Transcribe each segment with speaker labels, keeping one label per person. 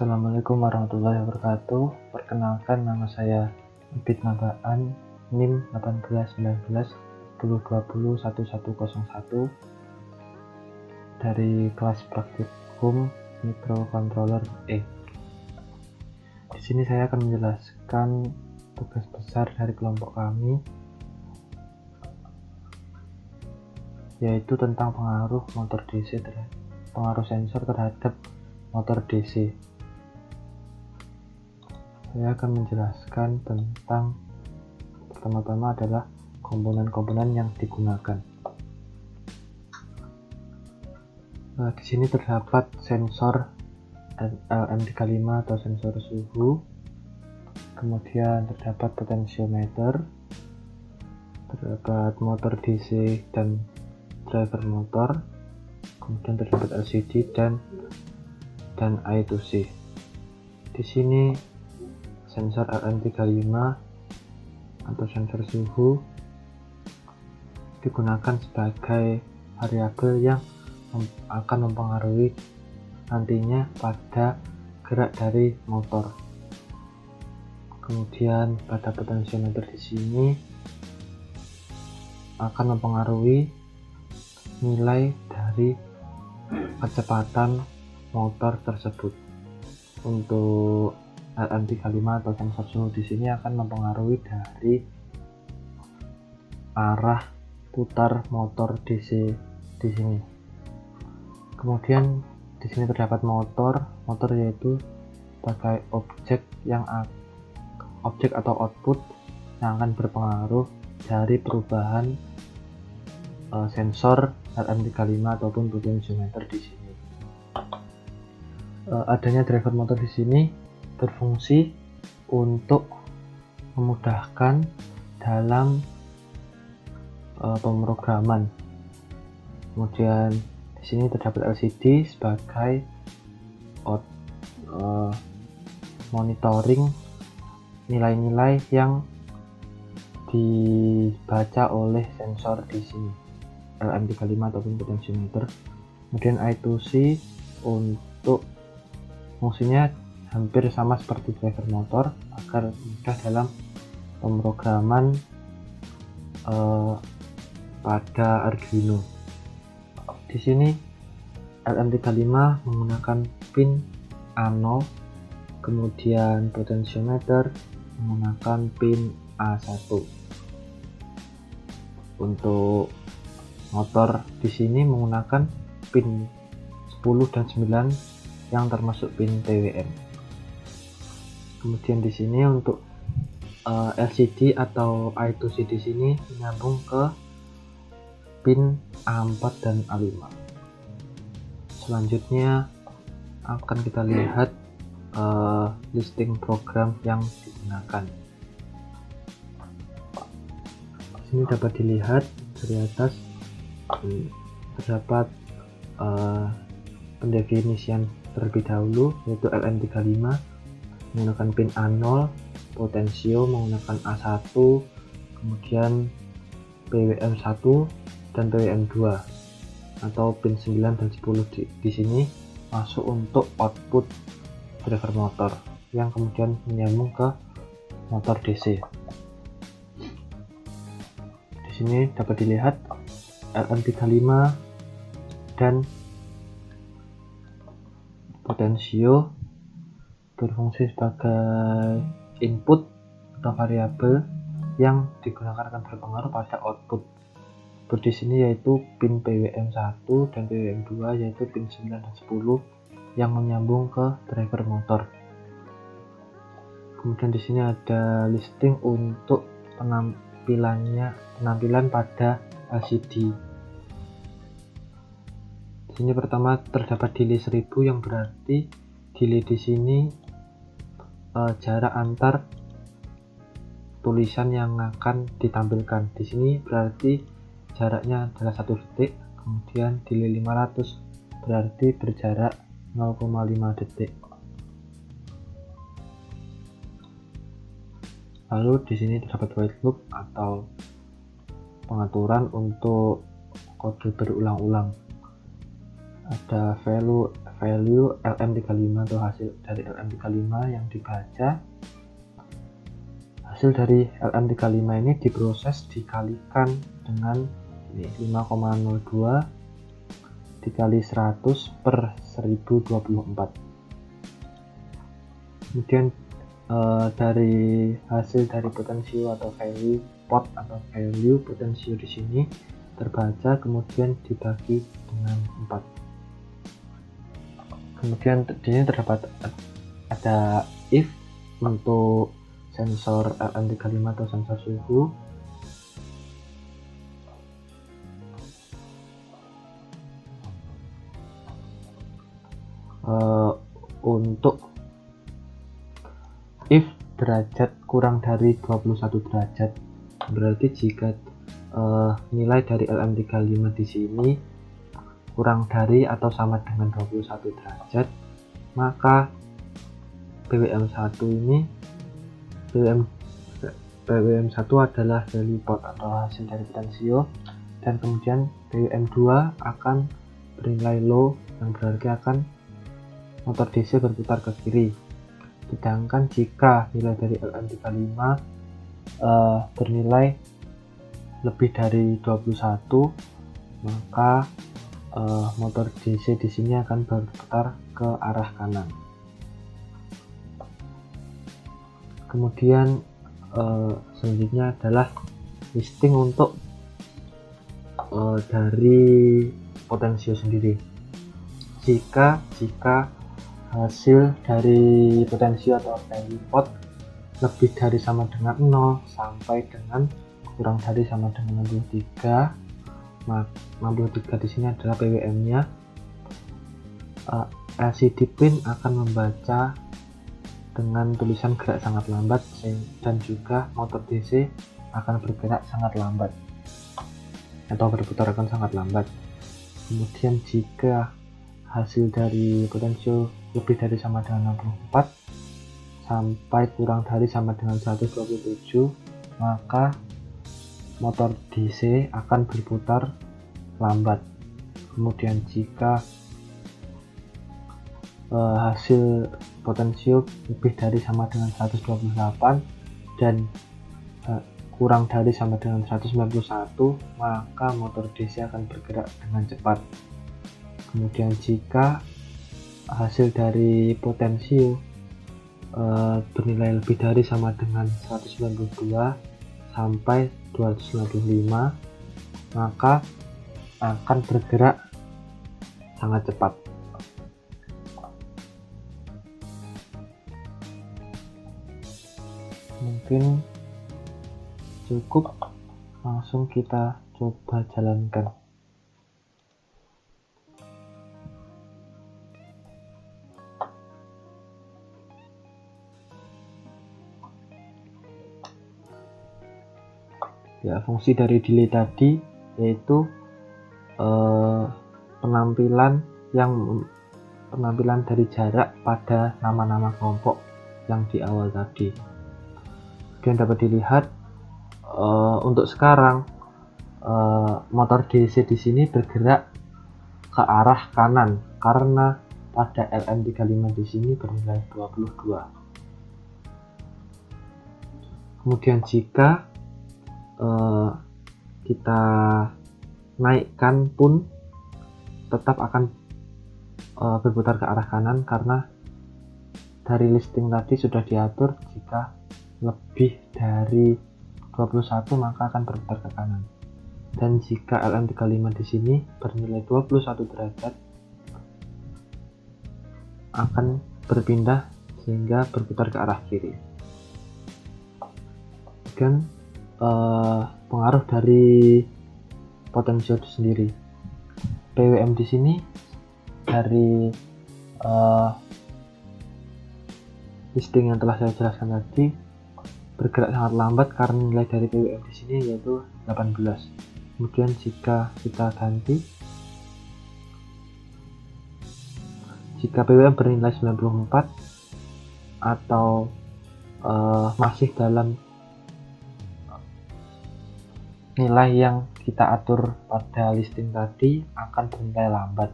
Speaker 1: Assalamualaikum warahmatullahi wabarakatuh. Perkenalkan, nama saya Abid Nabaan, NIM 1819 10201101 dari kelas praktikum microcontroller E. Di sini saya akan menjelaskan tugas besar dari kelompok kami, yaitu tentang pengaruh sensor terhadap motor DC. Saya akan menjelaskan tentang, pertama-tama adalah komponen-komponen yang digunakan. Di sini terdapat sensor LM35 atau sensor suhu, kemudian terdapat potentiometer, terdapat motor DC dan driver motor, kemudian terdapat LCD dan I2C. Di sini sensor LM35 atau sensor suhu digunakan sebagai variabel yang akan mempengaruhi nantinya pada gerak dari motor. Kemudian pada potentiometer di sini akan mempengaruhi nilai dari kecepatan motor tersebut. Untuk LM35 atau sensor suhu di sini akan mempengaruhi dari arah putar motor DC di sini. Kemudian di sini terdapat motor yaitu sebagai objek atau output yang akan berpengaruh dari perubahan sensor LM35 ataupun potentiometer di sini. Adanya driver motor di sini berfungsi untuk memudahkan dalam pemrograman. Kemudian di sini terdapat LCD sebagai monitoring nilai-nilai yang dibaca oleh sensor di sini LM35 ataupun potentiometer. Kemudian I2C untuk fungsinya hampir sama seperti driver motor agar mudah dalam pemrograman pada Arduino. Di sini LM35 menggunakan pin A0, kemudian potentiometer menggunakan pin A1. Untuk motor di sini menggunakan pin 10 dan 9 yang termasuk pin PWM. Kemudian di sini untuk LCD atau I2C di sini menyambung ke pin A4 dan A5. Selanjutnya akan kita lihat listing program yang digunakan. Di sini dapat dilihat dari atas terdapat pendefinisian terlebih dahulu, yaitu LM35 menggunakan pin A0, potensio menggunakan A1, kemudian PWM1 dan PWM2 atau pin 9 dan 10 di sini masuk untuk output driver motor yang kemudian menyambung ke motor DC. Di sini dapat dilihat LM35 dan potensio berfungsi sebagai input atau variabel yang digunakan akan berpengaruh pada output. Di sini yaitu pin PWM1 dan PWM2 yaitu pin 9 dan 10 yang menyambung ke driver motor. Kemudian di sini ada listing untuk penampilan pada LCD. Di sini pertama terdapat delay 1000 yang berarti delay di sini jarak antar tulisan yang akan ditampilkan. Di sini berarti jaraknya adalah 1 detik. Kemudian delay 500 berarti berjarak 0,5 detik. Lalu di sini terdapat while loop atau pengaturan untuk kode berulang-ulang. ada value LM35 atau hasil dari LM35 yang dibaca. Hasil dari LM35 ini diproses dikalikan dengan 5,02 dikali 100 per 1024. Kemudian dari hasil dari potensio atau value pot atau value potensio di sini terbaca, kemudian dibagi dengan 4. Kemudian di sini terdapat ada if untuk sensor LM35 atau sensor suhu. Untuk if derajat kurang dari 21 derajat, berarti jika nilai dari LM35 di sini kurang dari atau sama dengan 21 derajat, maka PWM1 ini PWM1 adalah value pot atau hasil dari potensio, dan kemudian PWM2 akan bernilai low yang berarti akan motor DC berputar ke kiri. Sedangkan jika nilai dari LM35 bernilai lebih dari 21, maka motor DC di sini akan berputar ke arah kanan. Kemudian selanjutnya adalah listing untuk dari potensio sendiri. Jika hasil dari potensio atau value pot lebih dari sama dengan 0 sampai dengan kurang dari sama dengan 63, 63 di sini adalah PWM-nya, LCD pin akan membaca dengan tulisan gerak sangat lambat, dan juga motor DC akan bergerak sangat lambat atau berputar akan sangat lambat. Kemudian jika hasil dari potensio lebih dari sama dengan 64 sampai kurang dari sama dengan 127, maka motor DC akan berputar lambat. Kemudian jika hasil potensio lebih dari sama dengan 128 dan kurang dari sama dengan 191, maka motor DC akan bergerak dengan cepat. Kemudian jika hasil dari potensio bernilai lebih dari sama dengan 192 sampai 295, maka akan bergerak sangat cepat. Mungkin cukup, langsung kita coba jalankan. Ya, fungsi dari delay tadi yaitu penampilan dari jarak pada nama-nama kelompok yang di awal tadi. Kemudian dapat dilihat untuk sekarang motor DC di sini bergerak ke arah kanan karena pada LM35 di sini bernilai 22. Kemudian jika kita naikkan pun tetap akan berputar ke arah kanan karena dari listing tadi sudah diatur jika lebih dari 21 maka akan berputar ke kanan. Dan jika LM35 di sini bernilai 21 derajat akan berpindah sehingga berputar ke arah kiri. Dan pengaruh dari potensio itu sendiri, PWM di sini dari listing yang telah saya jelaskan tadi bergerak sangat lambat karena nilai dari PWM di sini yaitu 18. Kemudian jika kita ganti, jika PWM bernilai 94 atau masih dalam nilai yang kita atur pada listing tadi, akan bernilai lambat.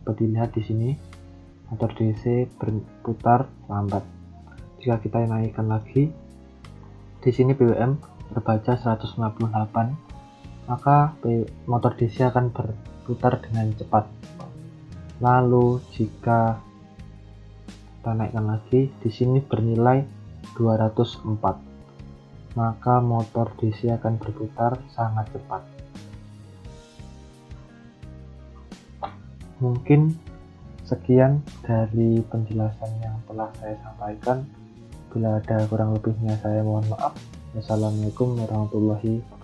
Speaker 1: dapat dilihat di sini motor DC berputar lambat. Jika kita naikkan lagi, di sini BWM terbaca 158, maka motor DC akan berputar dengan cepat. Lalu jika kita naikkan lagi, di sini bernilai 204, maka motor DC akan berputar sangat cepat. Mungkin sekian dari penjelasan yang telah saya sampaikan. Bila ada kurang lebihnya saya mohon maaf. Wassalamualaikum warahmatullahi wabarakatuh.